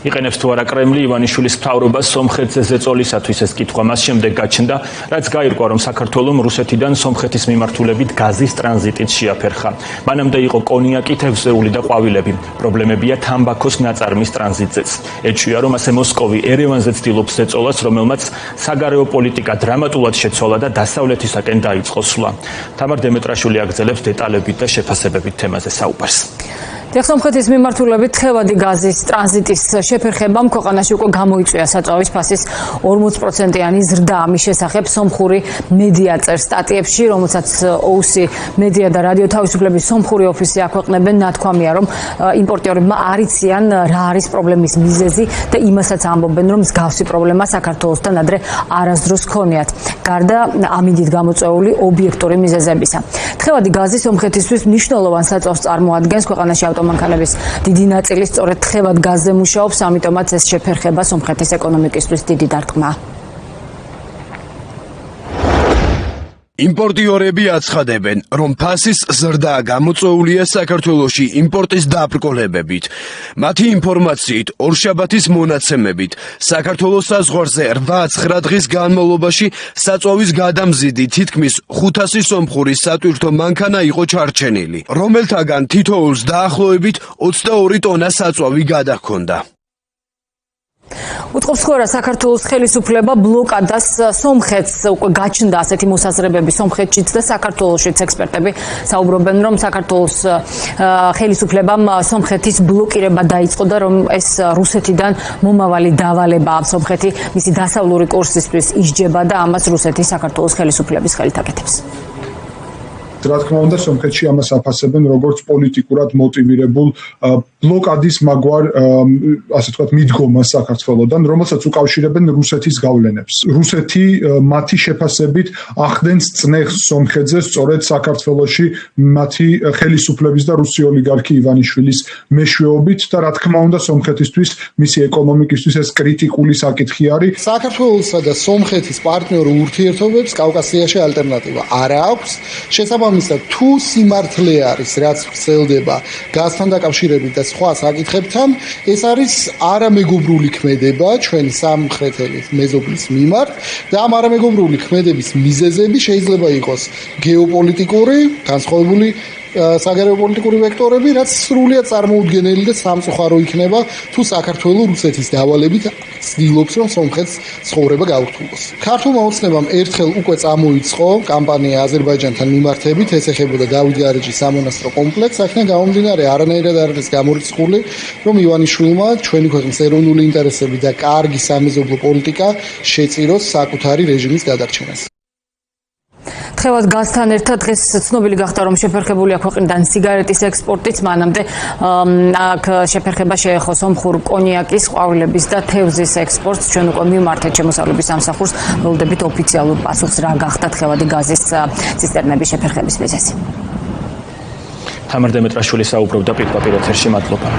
იყენებს თუ არა კრემლი ივანიშვილის მთავრობას სომხეთზე ზეწოლისათვის ეს კითხვა მას შემდეგ გაჩნდა, რაც გაირკვა, რომ საქართველომ რუსეთიდან სომხეთის მიმართულებით გაზის ტრანზიტით შეაფერხა. მანამდე იყო კონიაკი, თევზეული და ყვავილები. პრობლემებია თამბაქოს ნაწარმის ტრანზიტზეც. ეჭვია, რომ ასე მოსკოვი ერევანზე ცდილობს ზეწოლას, რომელმაც საგარეო პოლიტიკა დრამატულად შეცვალა და დასავლეთისაკენ დაიწყო სვლა. თამარ დემეტრაშვილი აგრძელებს დეტალებით და შეფასებებით თემაზე საუბარს. სომხეთის მიმართულებით თხევადი გაზის ტრანზიტის შეფერხებამ ქვეყანაში უკვე გამოიწვია საწვავის ფასის 40%-იანი ზრდა. ამის შესახებ სომხური მედია წერს სტატიებში, რომელსაც OUC მედია და რადიო თავისუფლების სომხური ოფისი აქვეყნებენ. ნათქვამია, რომ იმპორტიორებმა არ იციან რა არის პრობლემის მიზეზი და იმასაც ამბობენ, რომ მსგავსი პრობლემა საქართველოსთან ადრე არასდროს ჰქონიათ, გარდა ამინდით გამოწვეული ობიექტური მიზეზებისა. თხევადი გაზი სომხეთისთვის მნიშვნელოვან საწვავს წარმოადგენს. ქვეყანაში ავტომანქანების დიდი ნაწილი სწორედ თხევად გაზზე მუშაობს, ამიტომაც ეს შეფერხება სომხეთის ეკონომიკისთვის დიდი დარტყმაა. იმპორტიორები აცხადებენ, რომ ფასის ზრდა გამოწვეულია საქართველოში იმპორტის დაბრკოლებებით. მათი ინფორმაციით, ორშაბათის მონაცემებით, საქართველოს საზღვარზე 8-9 დღის განმავლობაში საწვავის გადამზიდი თითქმის 500 სომხური სატვირთო მანქანა იყო ჩარჩენილი, რომელთაგან თითოეულს დაახლოებით 22 ტონა საწვავი გადაჰქონდა. უწყობს ხوارა საქართველოს ხელისუფლება ბლოკადას სომხეთს უკვე გაჩნდა ასეთი მოსაზრებები სომხეთშიც და საქართველოშიც. ექსპერტები საუბრობენ, რომ საქართველოს ხელისუფლებამ სომხეთის ბლოკირება დაიწყო და რომ ეს რუსეთიდან მომავალი დავალებაა. სომხეთი მისი დასავლური კურსისთვის ისჯება და ამას რუსეთი საქართველოს ხელისუფლების ხელით აკეთებს. რა თქმა უნდა, სომხეთში ამას აფასებენ როგორც პოლიტიკურად მოტივირებულ ბლოკადის მაგვარ, ასე ვთქვათ, მიდგომას საქართველოსთან, რომელსაც უკავშირებენ რუსეთის გავლენებს. რუსეთი მათი შეფასებით ახდენს წნეხს სომხეთზე, სწორედ საქართველოში მათი ხელისუფლების და რუსი ოლიგარქი ივანიშვილის მეშვეობით და რა თქმა უნდა, სომხეთისთვის, მისი ეკონომიკისთვის ეს კრიტიკული საკითხი არის. საქართველოსა და სომხეთის პარტნიორულ ურთიერთობებს კავკასიაში ალტერნატივა არ აქვს. შესაბამისად, თუ სიმართლე არის, რაც ვრცელდება გაზთან დაკავშირებით და სხვა საკითხებთან, ეს არის არამეგობრული ქმედება ჩვენი სამხრეთელი მეზობლის მიმართ და ამ არამეგობრული ქმედების მიზეზები შეიძლება იყოს გეოპოლიტიკური, განსხვავებული საგარეო პოლიტიკური ვექტორები, რაც სრულიად წარმოუდგენელი და სამწუხარო იქნება, თუ საქართველოს რუსეთის დავალებით ცდილობს, რომ სომხეთს ცხოვრება გაურთულოს. ქართულმა ოცნებამ ერთხელ უკვე წამოიწყო კამპანია აზერბაიჯანთან მიმართებით, ეს ეხებოდა დავით გარეჯის სამონასტრო კომპლექსს. აქედან გამომდინარე, არანაირად არ არის გამორიცხული, რომ ივანიშვილმა ჩვენი ქვეყნის ეროვნული ინტერესები და კარგი სამეზობლო პოლიტიკა შეწიროს საკუთარი რეჟიმის გადარჩენას. თხევად გაზთან ერთად დღეს ცნობილი გახდა, რომ შეფერხებულია ქვეყნიდან სიგარეტის ექსპორტიც. მანამდე აქ შეფერხება შეეხო სომხურ კონიაკის, ყვავილების და თევზის ექსპორტს. ჩვენ უკვე მივმართეთ შემოსავლების სამსახურს, ველოდებით ოფიციალურ პასუხს რა გახდა თხევადი გაზის ცისტერნების შეფერხების მიზეზი. თამარ დემეტრაშვილი საუბრობდა პირდაპირ ეთერში. მადლობა.